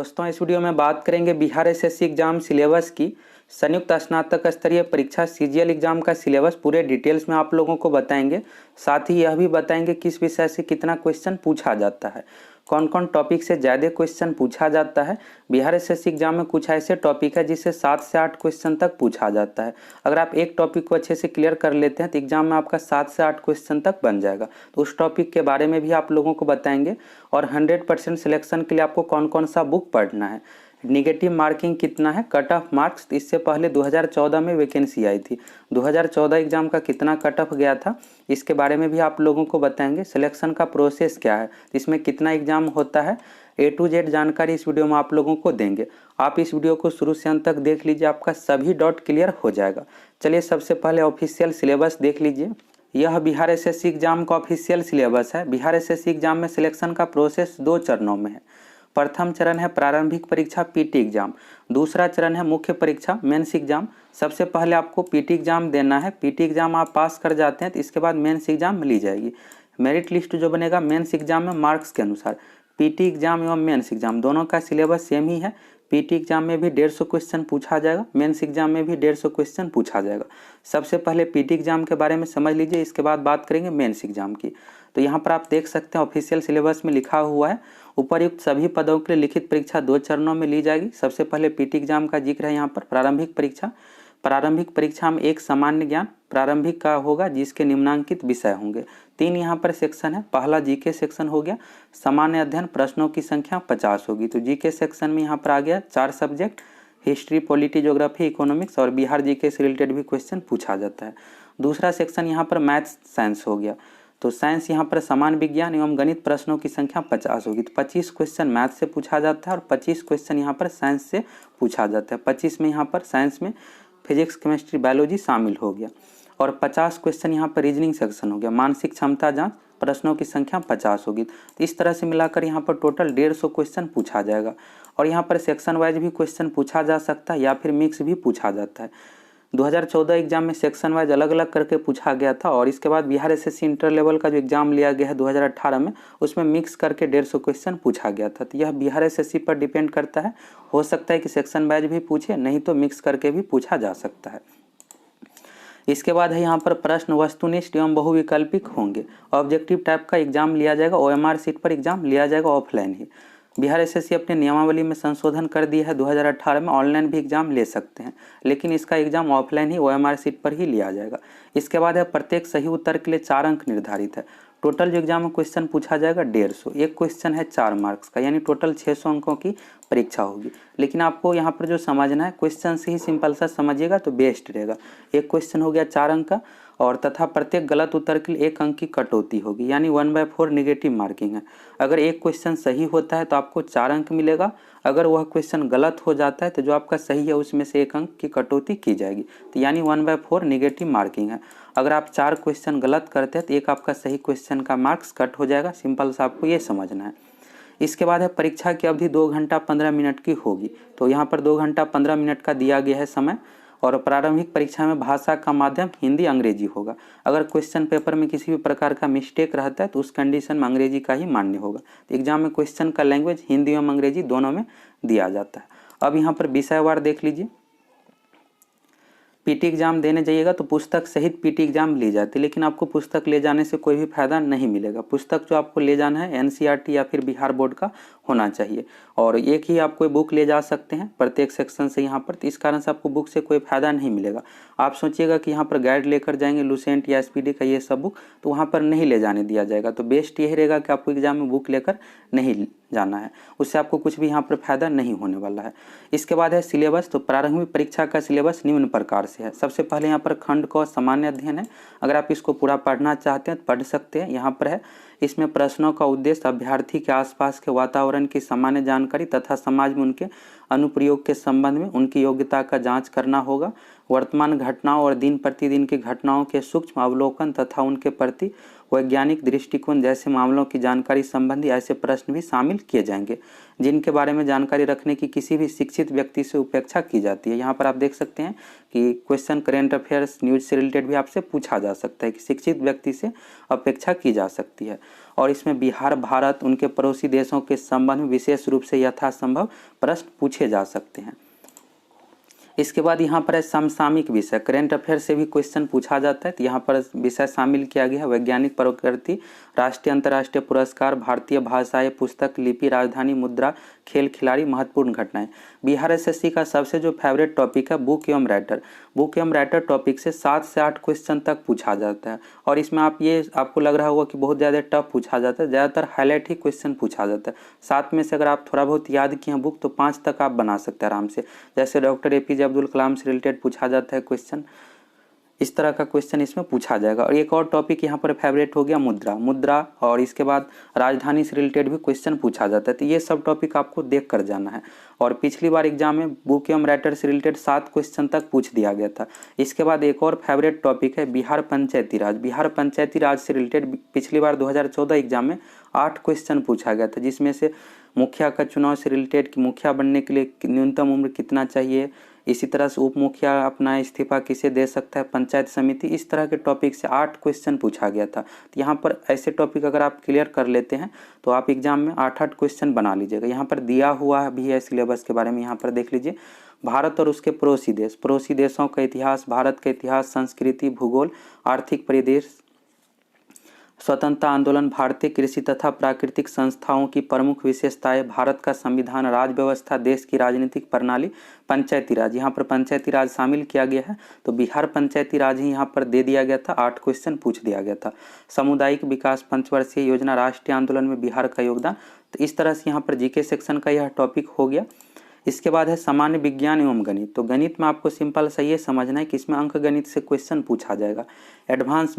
दोस्तों, इस वीडियो में बात करेंगे बिहार एसएससी एग्जाम सिलेबस की। संयुक्त स्नातक स्तरीय परीक्षा सीजीएल एग्जाम का सिलेबस पूरे डिटेल्स में आप लोगों को बताएंगे। साथ ही यह भी बताएंगे किस विषय से कितना क्वेश्चन पूछा जाता है, कौन कौन टॉपिक से ज़्यादा क्वेश्चन पूछा जाता है। बिहार एसएससी एग्जाम में कुछ ऐसे टॉपिक है जिससे 7 से 8 क्वेश्चन तक पूछा जाता है। अगर आप एक टॉपिक को अच्छे से क्लियर कर लेते हैं तो एग्जाम में आपका 7 से 8 क्वेश्चन तक बन जाएगा। तो उस टॉपिक के बारे में भी आप लोगों को बताएंगे और 100% सिलेक्शन के लिए आपको कौन कौन सा बुक पढ़ना है, निगेटिव मार्किंग कितना है, कट ऑफ मार्क्स। इससे पहले 2014 में वैकेंसी आई थी, 2014 एग्जाम का कितना कट ऑफ गया था, इसके बारे में भी आप लोगों को बताएंगे। सिलेक्शन का प्रोसेस क्या है, इसमें कितना एग्जाम होता है, A to Z जानकारी इस वीडियो में आप लोगों को देंगे। आप इस वीडियो को शुरू से अंत तक देख लीजिए, आपका सभी डाउट क्लियर हो जाएगा। चलिए सबसे पहले ऑफिशियल सिलेबस देख लीजिए। यह बिहार एसएससी एग्जाम का ऑफिशियल सिलेबस है। बिहार एसएससी एग्जाम में सिलेक्शन का प्रोसेस 2 चरणों में है। प्रथम चरण है प्रारंभिक परीक्षा पीटी एग्जाम, दूसरा चरण है मुख्य परीक्षा मेंस एग्जाम। सबसे पहले आपको पीटी एग्जाम देना है। पीटी एग्जाम आप पास कर जाते हैं तो इसके बाद मेंस एग्जाम ली जाएगी। मेरिट लिस्ट जो बनेगा मेंस एग्जाम में मार्क्स के अनुसार। पीटी एग्जाम एवं मेंस एग्जाम दोनों का सिलेबस सेम ही है। पीटी एग्जाम में भी 150 क्वेश्चन पूछा जाएगा, मेंस एग्जाम में भी 150 क्वेश्चन पूछा जाएगा। सबसे पहले पीटी एग्जाम के बारे में समझ लीजिए, इसके बाद बात करेंगे मेंस एग्जाम की। तो यहाँ पर आप देख सकते हैं ऑफिशियल सिलेबस में लिखा हुआ है, उपर्युक्त सभी पदों के लिए लिखित परीक्षा 2 चरणों में ली जाएगी। सबसे पहले पीटी एग्जाम का जिक्र है यहाँ पर। प्रारंभिक परीक्षा, प्रारंभिक परीक्षा में एक सामान्य ज्ञान प्रारंभिक का होगा जिसके निम्नांकित विषय होंगे। 3 यहाँ पर सेक्शन है। पहला जीके सेक्शन हो गया, सामान्य अध्ययन, प्रश्नों की संख्या 50 होगी। तो जीके सेक्शन में यहाँ पर आ गया 4 subject, history, polity, geography, economics और बिहार जीके से रिलेटेड भी क्वेश्चन पूछा जाता है। दूसरा सेक्शन यहाँ पर मैथ्स साइंस हो गया। तो साइंस यहाँ पर सामान्य विज्ञान एवं गणित, प्रश्नों की संख्या 50 होगी। तो 25 क्वेश्चन मैथ से पूछा जाता है और 25 क्वेश्चन यहाँ पर साइंस से पूछा जाता है। 25 में यहाँ पर साइंस में फिजिक्स, केमिस्ट्री, बायोलॉजी शामिल हो गया और 50 क्वेश्चन यहाँ पर रीजनिंग सेक्शन हो गया। मानसिक क्षमता जांच, प्रश्नों की संख्या 50 होगी। तो इस तरह से मिलाकर यहाँ पर टोटल 150 क्वेश्चन पूछा जाएगा और यहाँ पर सेक्शन वाइज भी क्वेश्चन पूछा जा सकता है या फिर मिक्स भी पूछा जाता है। 2014 एग्जाम में सेक्शन वाइज अलग अलग करके पूछा गया था और इसके बाद बिहार एसएससी इंटर लेवल का जो एग्जाम लिया गया है 2018 में, उसमें मिक्स करके 150 क्वेश्चन पूछा गया था। तो यह बिहार एसएससी पर डिपेंड करता है। हो सकता है कि सेक्शन वाइज भी पूछे, नहीं तो मिक्स करके भी पूछा जा सकता है। इसके बाद है यहाँ पर प्रश्न वस्तुनिष्ठ एवं बहुविकल्पिक होंगे। ऑब्जेक्टिव टाइप का एग्जाम लिया जाएगा, OMR सीट पर एग्जाम लिया जाएगा, ऑफलाइन ही। बिहार एसएससी अपने नियमावली में संशोधन कर दिया है, 2018 में ऑनलाइन भी एग्जाम ले सकते हैं, लेकिन इसका एग्जाम ऑफलाइन ही OMR सीट पर ही लिया जाएगा। इसके बाद है प्रत्येक सही उत्तर के लिए 4 अंक निर्धारित है। टोटल जो एग्जाम में क्वेश्चन पूछा जाएगा 150, एक क्वेश्चन है 4 मार्क्स का, यानी टोटल 600 अंकों की परीक्षा होगी। लेकिन आपको यहाँ पर जो समझना है, क्वेश्चन से ही सिंपल सा समझिएगा तो बेस्ट रहेगा। एक क्वेश्चन हो गया 4 अंक का और तथा प्रत्येक गलत उत्तर के लिए 1 अंक की कटौती होगी, यानी 1/4 निगेटिव मार्किंग है। अगर एक क्वेश्चन सही होता है तो आपको 4 अंक मिलेगा, अगर वह क्वेश्चन गलत हो जाता है तो जो आपका सही है उसमें से 1 अंक की कटौती की जाएगी, तो यानी 1/4 निगेटिव मार्किंग है। अगर आप 4 क्वेश्चन गलत करते हैं तो एक आपका सही क्वेश्चन का मार्क्स कट हो जाएगा। सिंपल सा आपको ये समझना है। इसके बाद है परीक्षा की अवधि 2 घंटा 15 मिनट की होगी। तो यहाँ पर 2 घंटा 15 मिनट का दिया गया है समय और प्रारंभिक परीक्षा में भाषा का माध्यम हिंदी अंग्रेजी होगा। अगर क्वेश्चन पेपर में किसी भी प्रकार का मिस्टेक रहता है तो उस कंडीशन में अंग्रेजी का ही मान्य होगा। तो एग्जाम में क्वेश्चन का लैंग्वेज हिंदी एवं अंग्रेजी दोनों में दिया जाता है। अब यहाँ पर विषयवार देख लीजिए। पीटी एग्जाम देने जाइएगा तो पुस्तक सहित पीटी एग्जाम ली जाती है, लेकिन आपको पुस्तक ले जाने से कोई भी फायदा नहीं मिलेगा। पुस्तक जो आपको ले जाना है NCERT या फिर बिहार बोर्ड का होना चाहिए और एक ही आप कोई बुक ले जा सकते हैं प्रत्येक सेक्शन से यहाँ पर। तो इस कारण से आपको बुक से कोई फायदा नहीं मिलेगा। आप सोचिएगा कि यहाँ पर गाइड लेकर जाएंगे लुसेंट या SPD का ये सब बुक, तो वहाँ पर नहीं ले जाने दिया जाएगा। तो बेस्ट यही रहेगा कि आपको एग्जाम में बुक लेकर नहीं जाना है, उससे आपको कुछ भी यहाँ पर फायदा नहीं होने वाला है। इसके बाद है सिलेबस। तो प्रारंभिक परीक्षा का सिलेबस निम्न प्रकार से है। सबसे पहले यहाँ पर खंड क सामान्य अध्ययन है। अगर आप इसको पूरा पढ़ना चाहते हैं तो पढ़ सकते हैं। यहाँ पर है, इसमें प्रश्नों का उद्देश्य अभ्यर्थी के आसपास के वातावरण की सामान्य जानकारी तथा समाज में उनके अनुप्रयोग के संबंध में उनकी योग्यता का जांच करना होगा। वर्तमान घटनाओं और दिन प्रतिदिन की घटनाओं के सूक्ष्म अवलोकन तथा उनके प्रति वैज्ञानिक दृष्टिकोण जैसे मामलों की जानकारी संबंधी ऐसे प्रश्न भी शामिल किए जाएंगे जिनके बारे में जानकारी रखने की किसी भी शिक्षित व्यक्ति से उपेक्षा की जाती है। यहाँ पर आप देख सकते हैं कि क्वेश्चन करेंट अफेयर्स न्यूज से रिलेटेड भी आपसे पूछा जा सकता है कि शिक्षित व्यक्ति से अपेक्षा की जा सकती है। और इसमें बिहार, भारत, उनके पड़ोसी देशों के संबंध में विशेष रूप से यथासंभव प्रश्न पूछे जा सकते हैं। इसके बाद यहाँ पर है समसामयिक विषय, करेंट अफेयर से भी क्वेश्चन पूछा जाता है। तो यहाँ पर विषय शामिल किया गया है वैज्ञानिक प्रकृति, राष्ट्रीय अंतर्राष्ट्रीय पुरस्कार, भारतीय भाषाएं, पुस्तक, लिपि, राजधानी, मुद्रा, खेल, खिलाड़ी, महत्वपूर्ण घटनाएं। बिहार एसएससी का सबसे जो फेवरेट टॉपिक है बुक एवं राइटर, बुक एवं राइटर टॉपिक से 7 से 8 क्वेश्चन तक पूछा जाता है। और इसमें आपको लग रहा होगा कि बहुत ज़्यादा टफ पूछा जाता है, ज़्यादातर हाईलाइट ही क्वेश्चन पूछा जाता है। 7 में से अगर आप थोड़ा बहुत याद किए हैं बुक तो 5 तक आप बना सकते हैं आराम से। जैसे डॉक्टर एपीजे अब्दुल कलाम से रिलेटेड पूछा जाता है क्वेश्चन, इस तरह का क्वेश्चन इसमें पूछा जाएगा। और एक और टॉपिक यहाँ पर फेवरेट हो गया मुद्रा, और इसके बाद राजधानी से रिलेटेड भी क्वेश्चन पूछा जाता है। तो ये सब टॉपिक आपको देख कर जाना है। और पिछली बार एग्जाम में बुक एवं राइटर से रिलेटेड 7 क्वेश्चन तक पूछ दिया गया था। इसके बाद एक और फेवरेट टॉपिक है बिहार पंचायती राज। बिहार पंचायती राज से रिलेटेड पिछली बार 2014 एग्जाम में 8 क्वेश्चन पूछा गया था, जिसमें से मुखिया का चुनाव से रिलेटेड कि मुखिया बनने के लिए न्यूनतम उम्र कितना चाहिए, इसी तरह से उप मुखिया अपना इस्तीफा किसे दे सकता है, पंचायत समिति, इस तरह के टॉपिक से 8 क्वेश्चन पूछा गया था। तो यहाँ पर ऐसे टॉपिक अगर आप क्लियर कर लेते हैं तो आप एग्जाम में 8-8 क्वेश्चन बना लीजिएगा। यहाँ पर दिया हुआ भी है सिलेबस के बारे में, यहाँ पर देख लीजिए। भारत और उसके पड़ोसी देश, पड़ोसी देशों का इतिहास, भारत का इतिहास, संस्कृति, भूगोल, आर्थिक परिदृश्य, स्वतंत्रता आंदोलन, भारतीय कृषि तथा प्राकृतिक संस्थाओं की प्रमुख विशेषताएं, भारत का संविधान, राज्य व्यवस्था, देश की राजनीतिक प्रणाली, पंचायती राज। यहाँ पर पंचायती राज शामिल किया गया है, तो बिहार पंचायती राज ही यहाँ पर दे दिया गया था, 8 क्वेश्चन पूछ दिया गया था। सामुदायिक विकास, पंचवर्षीय योजना, राष्ट्रीय आंदोलन में बिहार का योगदान। तो इस तरह से यहाँ पर जीके सेक्शन का यह टॉपिक हो गया। इसके बाद है सामान्य विज्ञान एवं गणित। तो गणित में आपको सिंपल सा ये समझना है कि इसमें अंक गणित से क्वेश्चन पूछा जाएगा। एडवांस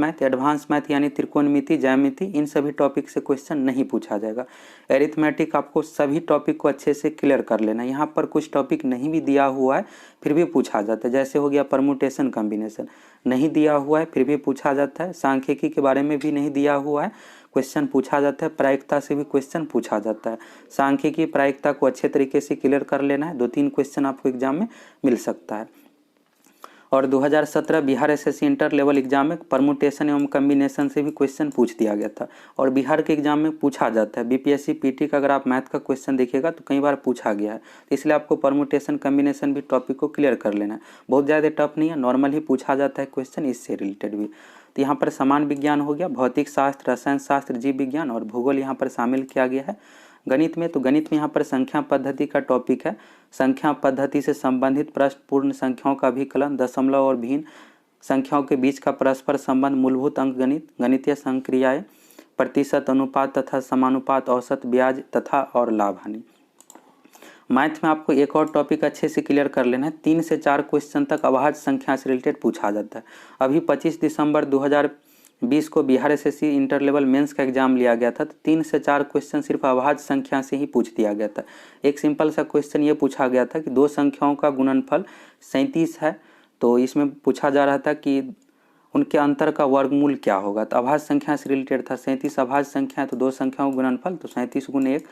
मैथ यानी त्रिकोणमिति, ज्यामिति, इन सभी टॉपिक से क्वेश्चन नहीं पूछा जाएगा। एरिथमेटिक, आपको सभी टॉपिक को अच्छे से क्लियर कर लेना। यहाँ पर कुछ टॉपिक नहीं भी दिया हुआ है फिर भी पूछा जाता है, जैसे हो गया परमुटेशन कॉम्बिनेशन, नहीं दिया हुआ है फिर भी पूछा जाता है। सांख्यिकी के बारे में भी नहीं दिया हुआ है, क्वेश्चन पूछा जाता है। प्रायिकता से भी क्वेश्चन पूछा जाता है। सांख्यिकी प्रायिकता को अच्छे तरीके से क्लियर कर लेना है, 2-3 क्वेश्चन आपको एग्जाम में मिल सकता है। और 2017 Bihar SSC inter level exam में परमुटेशन एवं कम्बिनेशन से भी क्वेश्चन पूछ दिया गया था, और बिहार के एग्जाम में पूछा जाता है। बीपीएससी पीटी का अगर आप मैथ का क्वेश्चन देखिएगा तो कई बार पूछा गया है, तो इसलिए आपको परमुटेशन कम्बिनेशन भी टॉपिक को क्लियर कर लेना है। बहुत ज़्यादा टफ नहीं है, नॉर्मल ही पूछा जाता है क्वेश्चन इससे रिलेटेड भी। तो यहाँ पर समान विज्ञान हो गया, भौतिक शास्त्र, रसायन शास्त्र, जीव विज्ञान और भूगोल यहाँ पर शामिल किया गया है। गणित में यहाँ पर संख्या पद्धति का टॉपिक है। संख्या पद्धति से संबंधित प्रश्न, पूर्ण संख्याओं का अभिकलन, दशमलव और भिन्न संख्याओं के बीच का परस्पर संबंध, मूलभूत अंकगणित, गणितीय संक्रियाएं, प्रतिशत, अनुपात तथा समानुपात, औसत, ब्याज तथा और लाभ हानि। मैथ में आपको एक और टॉपिक अच्छे से क्लियर कर लेना है। 3 से 4 क्वेश्चन तक अभाज्य संख्या से रिलेटेड पूछा जाता है। अभी 25 दिसंबर 2020 को Bihar SSC inter level mains का एग्जाम लिया गया था, तो 3 से 4 क्वेश्चन सिर्फ अभाज्य संख्या से ही पूछ दिया गया था। एक सिंपल सा क्वेश्चन ये पूछा गया था कि 2 संख्याओं का गुणनफल 37 है, तो इसमें पूछा जा रहा था कि उनके अंतर का वर्गमूल क्या होगा। तो अभाज्य संख्या से रिलेटेड था, 37 अभाज्य संख्या है तो 2 संख्याओं का गुणनफल तो 37 गुणे 1,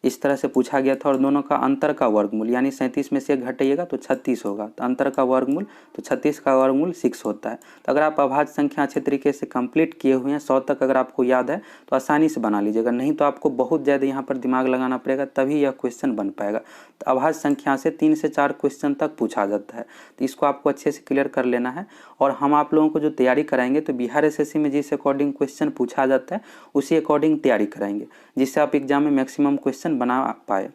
इस तरह से पूछा गया था। और दोनों का अंतर का वर्गमूल, यानी 37 में से 1 घटाइएगा तो 36 होगा, तो अंतर का वर्गमूल तो 36 का वर्गमूल 6 होता है। तो अगर आप अभाज्य संख्या अच्छे तरीके से कंप्लीट किए हुए हैं, 100 तक अगर आपको याद है तो आसानी से बना लीजिएगा, नहीं तो आपको बहुत ज़्यादा यहाँ पर दिमाग लगाना पड़ेगा तभी यह क्वेश्चन बन पाएगा। तो अभाज्य संख्या से 3 से 4 क्वेश्चन तक पूछा जाता है, तो इसको आपको अच्छे से क्लियर कर लेना है। और हम आप लोगों को जो तैयारी कराएंगे तो बिहार एसएससी में जिस अकॉर्डिंग क्वेश्चन पूछा जाता है उसी अकॉर्डिंग तैयारी कराएंगे, जिससे आप एग्जाम में मैक्सिमम क्वेश्चन बना पाए।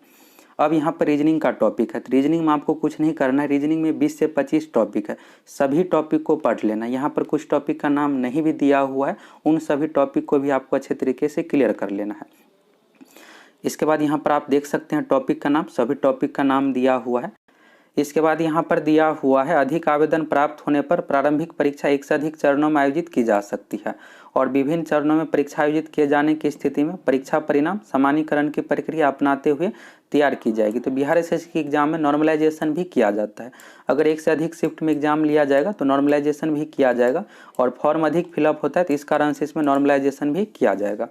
अब यहाँ पर रीजनिंग का टॉपिक है, तो रीजनिंग में आपको कुछ नहीं करना है। रीजनिंग में 20 से 25 टॉपिक है, सभी टॉपिक को पढ़ लेना। यहाँ पर कुछ टॉपिक का नाम नहीं भी दिया हुआ है, उन सभी टॉपिक को भी आपको अच्छे तरीके से क्लियर कर लेना है। इसके बाद यहाँ पर आप देख सकते हैं टॉपिक का नाम, सभी टॉपिक का नाम दिया हुआ है। इसके बाद यहाँ पर दिया हुआ है अधिक आवेदन प्राप्त होने पर प्रारंभिक परीक्षा 1 से अधिक चरणों में आयोजित की जा सकती है, और विभिन्न चरणों में परीक्षा आयोजित किए जाने की स्थिति में परीक्षा परिणाम सामान्यीकरण की प्रक्रिया अपनाते हुए तैयार की जाएगी। तो बिहार एसएससी के एग्जाम में नॉर्मलाइजेशन भी किया जाता है। अगर 1 से अधिक शिफ्ट में एग्जाम लिया जाएगा तो नॉर्मलाइजेशन भी किया जाएगा, और फॉर्म अधिक फिलअप होता है तो इस कारण से इसमें नॉर्मलाइजेशन भी किया जाएगा।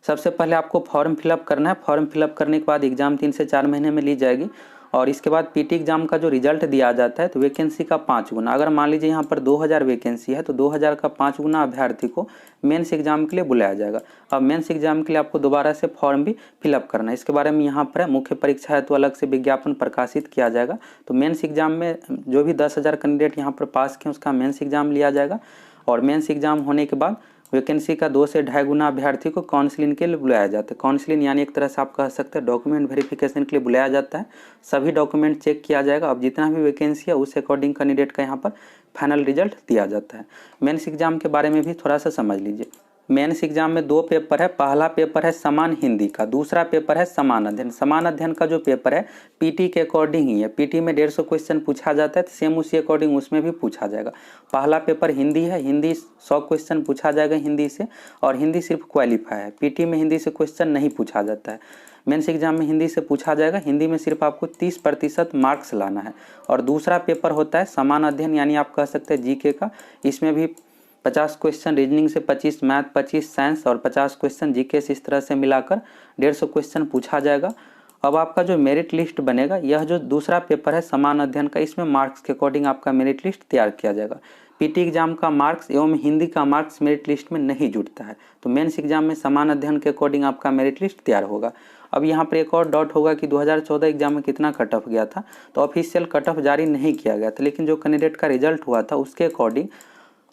सबसे पहले आपको फॉर्म फिलअप करना है। फॉर्म फिलअप करने के बाद एग्जाम 3 से 4 महीने में ली जाएगी, और इसके बाद पीटी एग्जाम का जो रिजल्ट दिया जाता है तो वैकेंसी का 5 गुना, अगर मान लीजिए यहाँ पर 2000 वैकेंसी है तो 2000 का 5 गुना अभ्यर्थी को मेंस एग्जाम के लिए बुलाया जाएगा। अब मेंस एग्जाम के लिए आपको दोबारा से फॉर्म भी फिलअप करना है, इसके बारे में यहाँ पर मुख्य परीक्षा है तो अलग से विज्ञापन प्रकाशित किया जाएगा। तो मेंस एग्जाम में जो भी 10,000 कैंडिडेट यहाँ पर पास किए उसका मेंस एग्जाम लिया जाएगा और मेंस एग्जाम होने के बाद वैकेंसी का 2 से 2.5 गुना अभ्यर्थी को काउंसलिंग के लिए बुलाया जाता है। काउंसलिंग यानी एक तरह से आप कह सकते हैं डॉक्यूमेंट वेरिफिकेशन के लिए बुलाया जाता है, सभी डॉक्यूमेंट चेक किया जाएगा। अब जितना भी वैकेंसी है उस अकॉर्डिंग कैंडिडेट का यहाँ पर फाइनल रिजल्ट दिया जाता है। मेंस एग्जाम के बारे में भी थोड़ा सा समझ लीजिए। मेंस एग्जाम में 2 पेपर है, पहला पेपर है समान हिंदी का, दूसरा पेपर है समान अध्ययन। समान अध्ययन का जो पेपर है पीटी के अकॉर्डिंग ही है, पीटी में 150 क्वेश्चन पूछा जाता है तो सेम उसी अकॉर्डिंग उसमें भी पूछा जाएगा। पहला पेपर हिंदी है, हिंदी 100 क्वेश्चन पूछा जाएगा हिंदी से, और हिंदी सिर्फ क्वालिफाई है, पीटी में हिंदी से क्वेश्चन नहीं पूछा जाता है। मेंस एग्जाम में हिंदी से पूछा जाएगा, हिंदी में सिर्फ आपको 30% मार्क्स लाना है। और दूसरा पेपर होता है समान अध्ययन यानी आप कह सकते हैं जीके का, इसमें भी 50 क्वेश्चन रीजनिंग से, 25 मैथ, 25 साइंस और 50 क्वेश्चन जीके से, इस तरह से मिलाकर 150 क्वेश्चन पूछा जाएगा। अब आपका जो मेरिट लिस्ट बनेगा, यह जो दूसरा पेपर है समान अध्ययन का, इसमें मार्क्स के अकॉर्डिंग आपका मेरिट लिस्ट तैयार किया जाएगा। पीटी एग्जाम का मार्क्स एवं हिंदी का मार्क्स मेरिट लिस्ट में नहीं जुड़ता है, तो मेंस एग्जाम में समान अध्ययन के अकॉर्डिंग आपका मेरिट लिस्ट तैयार होगा। अब यहाँ पर एक और डाउट होगा कि 2014 एग्जाम में कितना कट ऑफ गया था, तो ऑफिशियल कट ऑफ जारी नहीं किया गया था, लेकिन जो कैंडिडेट का रिजल्ट हुआ था उसके अकॉर्डिंग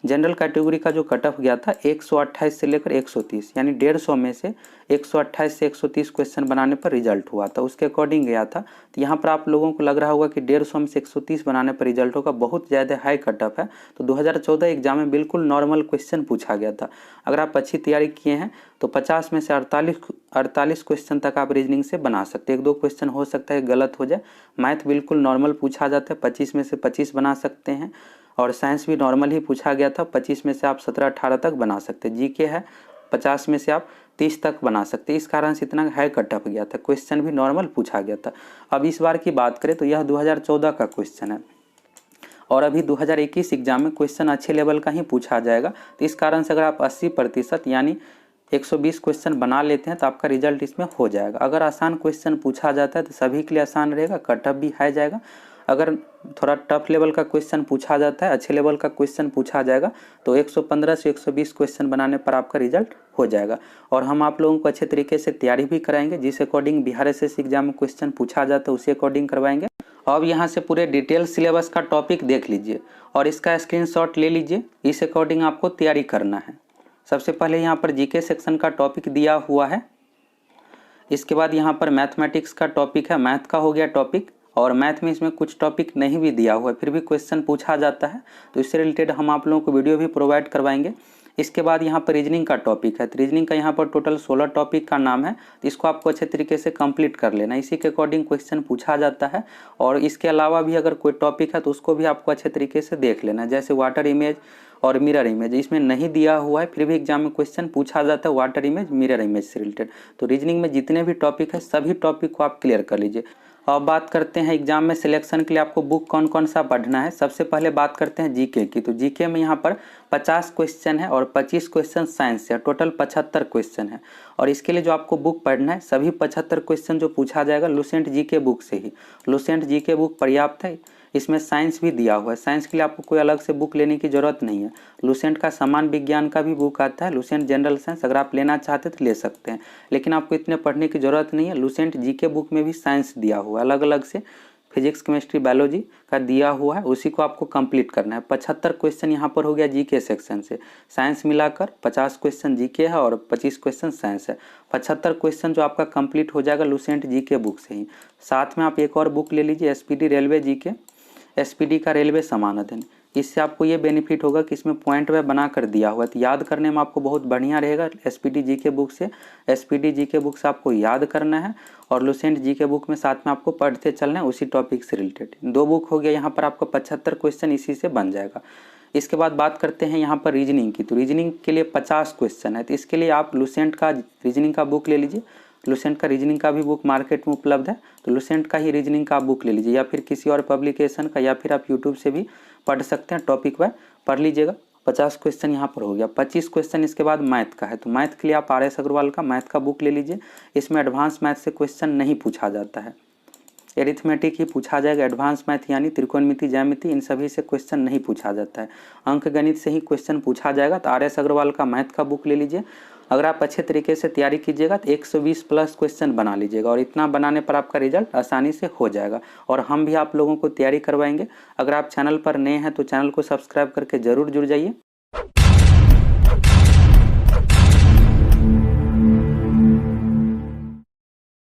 जनरल कैटेगरी का जो कट ऑफ गया था 128 से लेकर 130, यानी 150 में से 128 से 130 क्वेश्चन बनाने पर रिजल्ट हुआ था, उसके अकॉर्डिंग गया था। तो यहाँ पर आप लोगों को लग रहा होगा कि 150 में से 130 बनाने पर रिजल्ट होगा, बहुत ज़्यादा हाई कट ऑफ है। तो 2014 एग्जाम में बिल्कुल नॉर्मल क्वेश्चन पूछा गया था। अगर आप अच्छी तैयारी किए हैं तो 50 में से 48 क्वेश्चन तक आप रीजनिंग से बना सकते हैं। 1-2 क्वेश्चन हो सकता है गलत हो जाए। मैथ बिल्कुल नॉर्मल पूछा जाता है, 25 में से 25 बना सकते हैं, और साइंस भी नॉर्मल ही पूछा गया था, 25 में से आप 17-18 तक बना सकते हैं। जीके है 50 में से आप 30 तक बना सकते हैं, इस कारण से इतना हाई कट ऑफ गया था, क्वेश्चन भी नॉर्मल पूछा गया था। अब इस बार की बात करें तो यह 2014 का क्वेश्चन है और अभी 2021 एग्जाम में क्वेश्चन अच्छे लेवल का ही पूछा जाएगा। तो इस कारण से अगर आप 80% यानी 120 क्वेश्चन बना लेते हैं तो आपका रिजल्ट इसमें हो जाएगा। अगर आसान क्वेश्चन पूछा जाता है तो सभी के लिए आसान रहेगा, कट ऑफ भी हाई जाएगा। अगर थोड़ा टफ लेवल का क्वेश्चन पूछा जाता है, अच्छे लेवल का क्वेश्चन पूछा जाएगा तो 115 से 120 क्वेश्चन बनाने पर आपका रिजल्ट हो जाएगा। और हम आप लोगों को अच्छे तरीके से तैयारी भी कराएंगे, जिस अकॉर्डिंग बिहार एसएससी एग्जाम में क्वेश्चन पूछा जाता है उसी अकॉर्डिंग करवाएंगे। अब यहाँ से पूरे डिटेल सिलेबस का टॉपिक देख लीजिए और इसका स्क्रीनशॉट ले लीजिए, इस अकॉर्डिंग आपको तैयारी करना है। सबसे पहले यहाँ पर जीके सेक्शन का टॉपिक दिया हुआ है, इसके बाद यहाँ पर मैथमेटिक्स का टॉपिक है, मैथ का हो गया टॉपिक, और मैथ में इसमें कुछ टॉपिक नहीं भी दिया हुआ है फिर भी क्वेश्चन पूछा जाता है, तो इससे रिलेटेड हम आप लोगों को वीडियो भी प्रोवाइड करवाएंगे। इसके बाद यहाँ पर रीजनिंग का टॉपिक है, तो रीजनिंग का यहाँ पर टोटल 16 टॉपिक का नाम है, तो इसको आपको अच्छे तरीके से कंप्लीट कर लेना, इसी के अकॉर्डिंग क्वेश्चन पूछा जाता है। और इसके अलावा भी अगर कोई टॉपिक है तो उसको भी आपको अच्छे तरीके से देख लेना, जैसे वाटर इमेज और मिरर इमेज, इसमें नहीं दिया हुआ है फिर भी एग्जाम में क्वेश्चन पूछा जाता है वाटर इमेज मिरर इमेज से रिलेटेड। तो रीजनिंग में जितने भी टॉपिक है सभी टॉपिक को आप क्लियर कर लीजिए। अब बात करते हैं एग्जाम में सिलेक्शन के लिए आपको बुक कौन कौन सा पढ़ना है। सबसे पहले बात करते हैं जीके की, तो जीके में यहाँ पर 50 क्वेश्चन है और 25 क्वेश्चन साइंस से, टोटल 75 क्वेश्चन है। और इसके लिए जो आपको बुक पढ़ना है, सभी 75 क्वेश्चन जो पूछा जाएगा लुसेंट जीके बुक से ही, लुसेंट जीके बुक पर्याप्त है। इसमें साइंस भी दिया हुआ है, साइंस के लिए आपको कोई अलग से बुक लेने की जरूरत नहीं है। लुसेंट का समान विज्ञान का भी बुक आता है, लुसेंट जनरल साइंस, अगर आप लेना चाहते तो ले सकते हैं, लेकिन आपको इतने पढ़ने की जरूरत नहीं है। लुसेंट जीके बुक में भी साइंस दिया हुआ है, अलग अलग से फिजिक्स केमिस्ट्री बायोलॉजी का दिया हुआ है, उसी को आपको कंप्लीट करना है। 75 क्वेश्चन यहाँ पर हो गया जीके सेक्शन से, साइंस मिलाकर 50 क्वेश्चन जीके है और 25 क्वेश्चन साइंस है। 75 क्वेश्चन जो आपका कंप्लीट हो जाएगा लुसेंट जीके बुक से ही। साथ में आप एक और बुक ले लीजिए, एसपीडी रेलवे जीके, एसपीडी का रेलवे समान अध्ययन। इससे आपको ये बेनिफिट होगा कि इसमें पॉइंट वे बना कर दिया हुआ है, तो याद करने में आपको बहुत बढ़िया रहेगा। एसपीडी जीके बुक से, एसपीडी जीके बुक से आपको याद करना है और लुसेंट जीके बुक में साथ में आपको पढ़ते चलना है उसी टॉपिक से रिलेटेड। 2 बुक हो गया, यहाँ पर आपको 75 क्वेश्चन इसी से बन जाएगा। इसके बाद बात करते हैं यहाँ पर रीजनिंग की, तो रीजनिंग के लिए 50 क्वेश्चन है, तो इसके लिए आप लुसेंट का रीजनिंग का बुक ले लीजिए। लुसेंट का रीजनिंग का भी बुक मार्केट में उपलब्ध है, तो लुसेंट का ही रीजनिंग का बुक ले लीजिए, या फिर किसी और पब्लिकेशन का, या फिर आप यूट्यूब से भी पढ़ सकते हैं, टॉपिक वाइज पढ़ लीजिएगा। 50 क्वेश्चन यहाँ पर हो गया। 25 क्वेश्चन इसके बाद मैथ का है, तो मैथ के लिए आप RS अग्रवाल का मैथ का बुक ले लीजिए। इसमें एडवांस मैथ से क्वेश्चन नहीं पूछा जाता है। एरिथमेटिक ही पूछा जाएगा। एडवांस मैथ यानी त्रिकोणमिति, ज्यामिति, इन सभी से क्वेश्चन नहीं पूछा जाता है। अंक गणित से ही क्वेश्चन पूछा जाएगा। तो RS अग्रवाल का मैथ का बुक ले लीजिए। अगर आप अच्छे तरीके से तैयारी कीजिएगा तो 120 प्लस क्वेश्चन बना लीजिएगा, और इतना बनाने पर आपका रिजल्ट आसानी से हो जाएगा। और हम भी आप लोगों को तैयारी करवाएंगे। अगर आप चैनल पर नए हैं तो चैनल को सब्सक्राइब करके जरूर जुड़ जाइए।